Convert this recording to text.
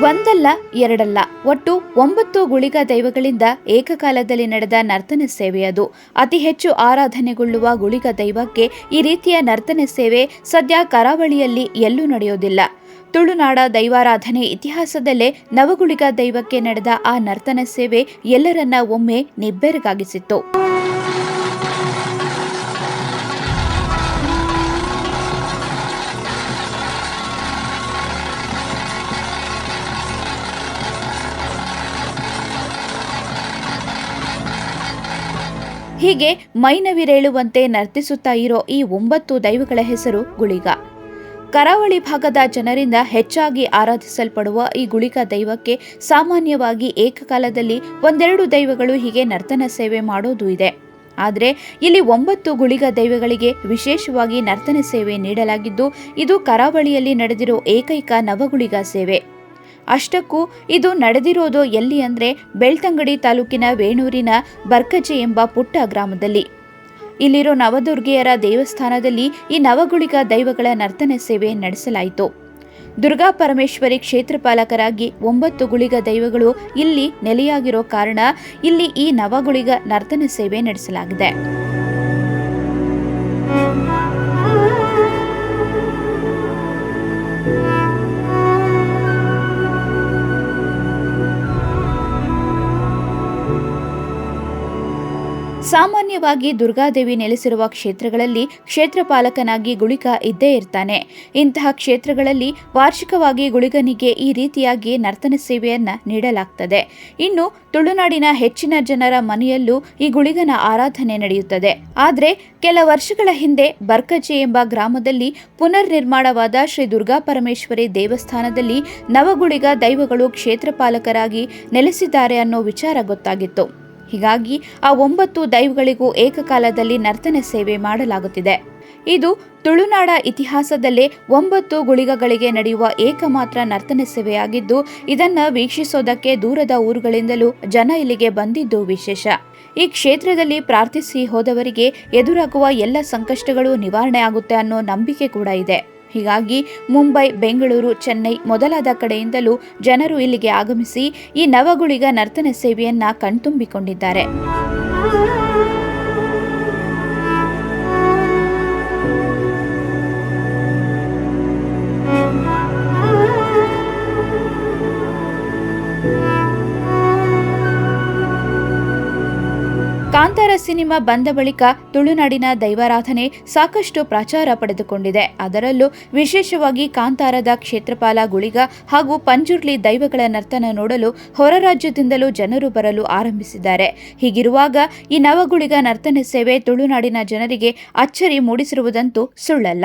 ಒಂದಲ್ಲ ಎರಡಲ್ಲ ಒಟ್ಟು 9 ಗುಳಿಗ ದೈವಗಳಿಂದ ಏಕಕಾಲದಲ್ಲಿ ನಡೆದ ನರ್ತನ ಸೇವೆಯದು. ಅತಿ ಹೆಚ್ಚು ಆರಾಧನೆಗೊಳ್ಳುವ ಗುಳಿಗ ದೈವಕ್ಕೆ ಈ ರೀತಿಯ ನರ್ತನ ಸೇವೆ ಸದ್ಯ ಕರಾವಳಿಯಲ್ಲಿ ಎಲ್ಲೂ ನಡೆಯೋದಿಲ್ಲ. ತುಳುನಾಡ ದೈವಾರಾಧನೆ ಇತಿಹಾಸದಲ್ಲೇ ನವಗುಳಿಗ ದೈವಕ್ಕೆ ನಡೆದ ಆ ನರ್ತನ ಸೇವೆ ಎಲ್ಲರನ್ನ ಒಮ್ಮೆ ನಿಬ್ಬೆರಗಾಗಿಸಿತ್ತು. ಹೀಗೆ ಮೈನವಿರೇಳುವಂತೆ ನರ್ತಿಸುತ್ತಾ ಇರೋ ಈ 9 ದೈವಗಳ ಹೆಸರು ಗುಳಿಗ. ಕರಾವಳಿ ಭಾಗದ ಜನರಿಂದ ಹೆಚ್ಚಾಗಿ ಆರಾಧಿಸಲ್ಪಡುವ ಈ ಗುಳಿಗ ದೈವಕ್ಕೆ ಸಾಮಾನ್ಯವಾಗಿ ಏಕಕಾಲದಲ್ಲಿ ಒಂದೆರಡು ದೈವಗಳು ಹೀಗೆ ನರ್ತನ ಸೇವೆ ಮಾಡೋದು ಇದೆ. ಆದರೆ ಇಲ್ಲಿ 9 ಗುಳಿಗ ದೈವಗಳಿಗೆ ವಿಶೇಷವಾಗಿ ನರ್ತನ ಸೇವೆ ನೀಡಲಾಗಿದ್ದು, ಇದು ಕರಾವಳಿಯಲ್ಲಿ ನಡೆದಿರೋ ಏಕೈಕ ನವಗುಳಿಗ ಸೇವೆ. ಅಷ್ಟಕ್ಕೂ ಇದು ನಡೆದಿರೋದು ಎಲ್ಲಿ ಅಂದರೆ ಬೆಳ್ತಂಗಡಿ ತಾಲೂಕಿನ ವೇಣೂರಿನ ಬರ್ಕಜೆ ಎಂಬ ಪುಟ್ಟ ಗ್ರಾಮದಲ್ಲಿ. ಇಲ್ಲಿರೋ ನವದುರ್ಗೆಯರ ದೇವಸ್ಥಾನದಲ್ಲಿ ಈ ನವಗುಳಿಗ ದೈವಗಳ ನರ್ತನ ಸೇವೆ ನಡೆಸಲಾಯಿತು. ದುರ್ಗಾ ಪರಮೇಶ್ವರಿ ಕ್ಷೇತ್ರಪಾಲಕರಾಗಿ 9 ಗುಳಿಗ ದೈವಗಳು ಇಲ್ಲಿ ನೆಲೆಯಾಗಿರೋ ಕಾರಣ ಇಲ್ಲಿ ಈ ನವಗುಳಿಗ ನರ್ತನ ಸೇವೆ ನಡೆಸಲಾಗಿದೆ. ಸಾಮಾನ್ಯವಾಗಿ ದುರ್ಗಾದೇವಿ ನೆಲೆಸಿರುವ ಕ್ಷೇತ್ರಗಳಲ್ಲಿ ಕ್ಷೇತ್ರಪಾಲಕನಾಗಿ ಗುಳಿಗ ಇದ್ದೇ ಇರ್ತಾನೆ. ಇಂತಹ ಕ್ಷೇತ್ರಗಳಲ್ಲಿ ವಾರ್ಷಿಕವಾಗಿ ಗುಳಿಗನಿಗೆ ಈ ರೀತಿಯಾಗಿ ನರ್ತನ ಸೇವೆಯನ್ನ ನೀಡಲಾಗ್ತದೆ. ಇನ್ನು ತುಳುನಾಡಿನ ಹೆಚ್ಚಿನ ಜನರ ಮನೆಯಲ್ಲೂ ಈ ಗುಳಿಗನ ಆರಾಧನೆ ನಡೆಯುತ್ತದೆ. ಆದರೆ ಕೆಲ ವರ್ಷಗಳ ಹಿಂದೆ ಬರ್ಕಜೆ ಎಂಬ ಗ್ರಾಮದಲ್ಲಿ ಪುನರ್ ನಿರ್ಮಾಣವಾದ ಶ್ರೀ ದುರ್ಗಾ ಪರಮೇಶ್ವರಿ ದೇವಸ್ಥಾನದಲ್ಲಿ ನವಗುಳಿಗ ದೈವಗಳು ಕ್ಷೇತ್ರಪಾಲಕರಾಗಿ ನೆಲೆಸಿದ್ದಾರೆ ಅನ್ನೋ ವಿಚಾರ ಗೊತ್ತಾಗಿತ್ತು. ಹೀಗಾಗಿ ಆ 9 ದೈವಗಳಿಗೂ ಏಕಕಾಲದಲ್ಲಿ ನರ್ತನ ಸೇವೆ ಮಾಡಲಾಗುತ್ತಿದೆ. ಇದು ತುಳುನಾಡ ಇತಿಹಾಸದಲ್ಲೇ 9 ಗುಳಿಗಗಳಿಗೆ ನಡೆಯುವ ಏಕಮಾತ್ರ ನರ್ತನ ಸೇವೆಯಾಗಿದ್ದು, ಇದನ್ನ ವೀಕ್ಷಿಸೋದಕ್ಕೆ ದೂರದ ಊರುಗಳಿಂದಲೂ ಜನ ಇಲ್ಲಿಗೆ ಬಂದಿದ್ದು ವಿಶೇಷ. ಈ ಕ್ಷೇತ್ರದಲ್ಲಿ ಪ್ರಾರ್ಥಿಸಿ ಹೋದವರಿಗೆ ಎದುರಾಗುವ ಎಲ್ಲ ಸಂಕಷ್ಟಗಳು ನಿವಾರಣೆ ಆಗುತ್ತೆ ಅನ್ನೋ ನಂಬಿಕೆ ಕೂಡ ಇದೆ. ಹೀಗಾಗಿ ಮುಂಬೈ, ಬೆಂಗಳೂರು, ಚೆನ್ನೈ ಮೊದಲಾದ ಕಡೆಯಿಂದಲೂ ಜನರು ಇಲ್ಲಿಗೆ ಆಗಮಿಸಿ ಈ ನವಗುಳಿಗ ನರ್ತನ ಸೇವೆಯನ್ನ ಕಣ್ತುಂಬಿಕೊಂಡಿದ್ದಾರೆ. ಕಾಂತಾರ ಸಿನಿಮಾ ಬಂದ ಬಳಿಕ ತುಳುನಾಡಿನ ದೈವಾರಾಧನೆ ಸಾಕಷ್ಟು ಪ್ರಚಾರ ಪಡೆದುಕೊಂಡಿದೆ. ಅದರಲ್ಲೂ ವಿಶೇಷವಾಗಿ ಕಾಂತಾರದ ಕ್ಷೇತ್ರಪಾಲ ಗುಳಿಗ ಹಾಗೂ ಪಂಜುರ್ಲಿ ದೈವಗಳ ನರ್ತನ ನೋಡಲು ಹೊರ ರಾಜ್ಯದಿಂದಲೂ ಜನರು ಬರಲು ಆರಂಭಿಸಿದ್ದಾರೆ. ಹೀಗಿರುವಾಗ ಈ ನವಗುಳಿಗ ನರ್ತನ ಸೇವೆ ತುಳುನಾಡಿನ ಜನರಿಗೆ ಅಚ್ಚರಿ ಮೂಡಿಸಿರುವುದಂತೂ ಸುಳ್ಳಲ್ಲ.